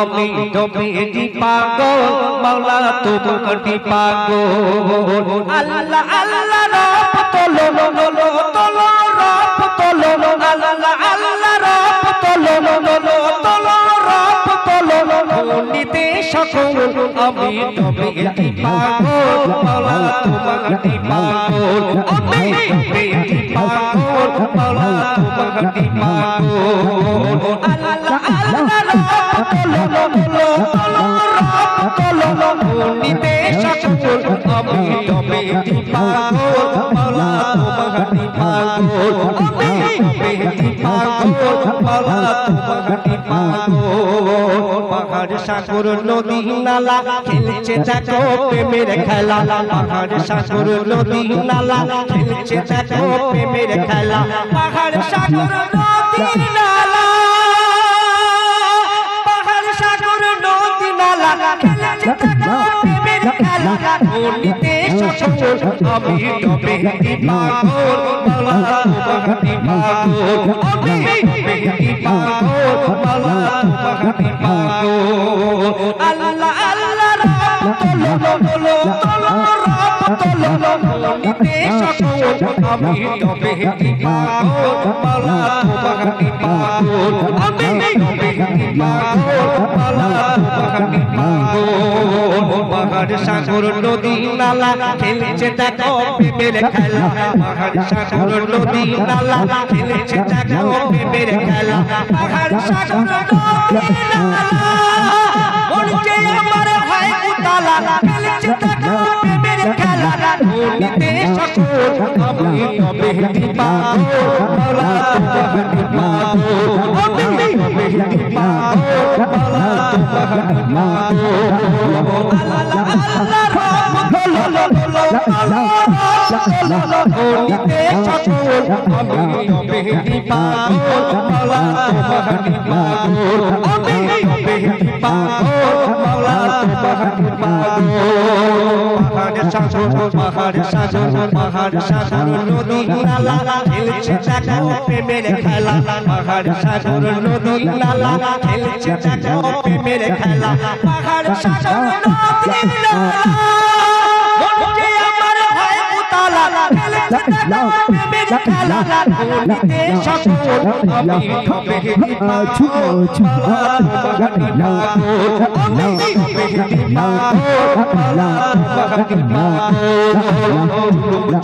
আমি নবীজি পাগল মাওলা তোমারই পাগল আল্লাহ আল্লাহ রব তোলো তোলো তোলো রব তোলো আল্লাহ আল্লাহ রব তোলো তোলো তোলো রব তোলো নিতে সকল আমি নবীজি পাগল মাওলা তোমারই পাগল আমি নবীজি পাগল মাওলা তোমারই পাগল আল্লাহ আল্লাহ রব তোলো তোলো তোলো রব তোলো নিতে সকল আমি নবীজি পাগল মাওলা তোমারই পাগল আমি নবীজি পাগল মাওলা তোমারই পাগল পাহাড় সাগর নদী নালা খেলছে দেখো প্রেমের খেলা পাহাড় সাগর নদী নালা খেলছে দেখো প্রেমের খেলা পাহাড় সাগর নদী নালা পাহাড় সাগর নদী নালা খেলছে দেখো প্রেমের খেলা নিতে সকল আমি নবীজি পাগল মাওলা তোমারই পাগল আমি নবীজি পাগল মাওলা তোমারই পাগল আল্লাহ আল্লাহ রব তোলো তোলো তোলো রব তোলো নিতে সকল আমি নবীজি পাগল মাওলা তোমারই পাগল আমি নবীজি পাগল মাওলা তোমারই পাগল পাহাড় সাগর নদী নালা খেলছে দেখো প্রেমের খেলা পাহাড় সাগর নদী নালা খেলছে দেখো প্রেমের খেলা পাহাড় সাগর নদী নালা মনকে আমার হয় উতালা খেলছে দেখো প্রেমের খেলা নিতে সকল আমি নবীজি পাগল মাওলা তোমারই পাগল আমি নবীজি পাগল মাওলা তোমারই পাগল আল্লাহ আল্লাহ রব তোলো তোলো তোলো নিতে সকল আমি নবীজি পাগল মাওলা তোমারই পাগল আমি নবীজি পাগল মাওলা তোমারই পাগল পাহাড় সাগর নদী নালা খেলছে দেখো প্রেমের খেলা পাহাড় সাগর নদী নালা খেলছে দেখো প্রেমের খেলা পাহাড় সাগর নদী নালা মনকে আমার হয় উতালা খেলছে দেখো প্রেমের খেলা নিতে সকল আমি নবীজি পাগল মাওলা তোমারই পাগল আমি নবীজি পাগল মাওলা তোমারই পাগল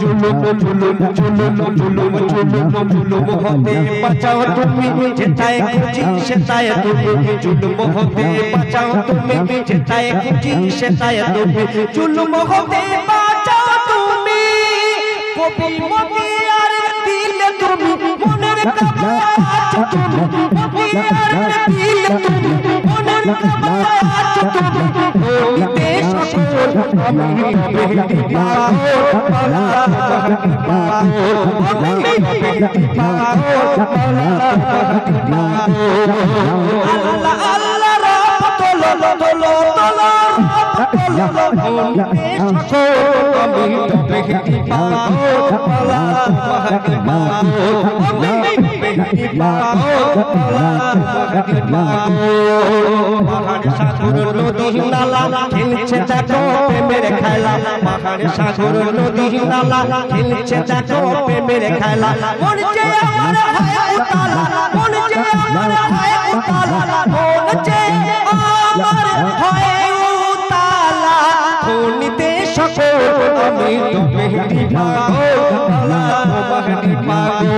জুলুম জুলুম জুলুম জুলুম জুলুম জুলুম হতে বাঁচাও তুমি যেটায় খুঁজি সেটায় তুমি জুলুম হতে বাঁচাও তুমি যেটায় খুঁজি সেটায় তুমি জুলুম হতে বাঁচাও তুমি কবি মতিয়ার দিলে তুমি মনের কাবাজ তুমি মতিয়ার দিলে তুমি মনের কাবাজ তুমি নিতে সকল আমি নবীজি পাগল মাওলা তোমারই পাগল আমি নবীজি পাগল মাওলা তোমারই পাগল আল্লাহ আল্লাহ রব তোলো তোলো তোলো রব তোলো নিতে সকল আমি নবীজি পাগল মাওলা তোমারই পাগল আমি নবীজি পাগল মাওলা তোমারই পাগল পাহাড় সাগর নদী নালা খেলছে দেখো প্রেমের খেলা পাহাড় সাগর নদী নালা খেলছে দেখো প্রেমের খেলা মনকে আমার হয় উতালা মনকে আমার হয় উতালা মনকে আমার হয় উতালা নিতে সকল আমি নবীজি পাগল মাওলা তোমারই পাগল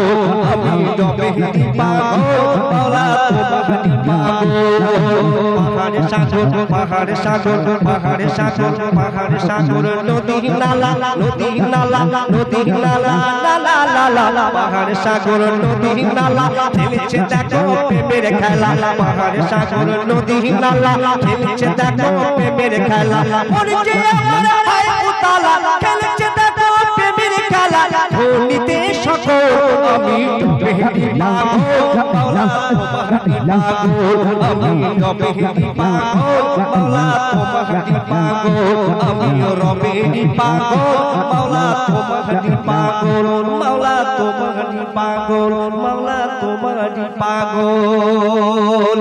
আমি নবীজি পাগল মাওলা তোমারই পাগল পাহাড় সাগর নদী নালা নালা নালা পাহাড় সাগর নদী নালা খেলছে দেখো প্রেমের খেলা পাহাড় সাগর নদী নালা খেলছে দেখো প্রেমের খেলা মনকে আমার হয় উতালা খেলছে দেখো প্রেমের খেলা নিতে সকল আমি নবীজি পাগল মাওলা তোমারই পাগল আমি নবীজি পাগল মাওলা তোমারই পাগল আমি নবীজি পাগল মাওলা তোমারই পাগল মাওলা তোমারই পাগল মাওলা তোমারই পাগল।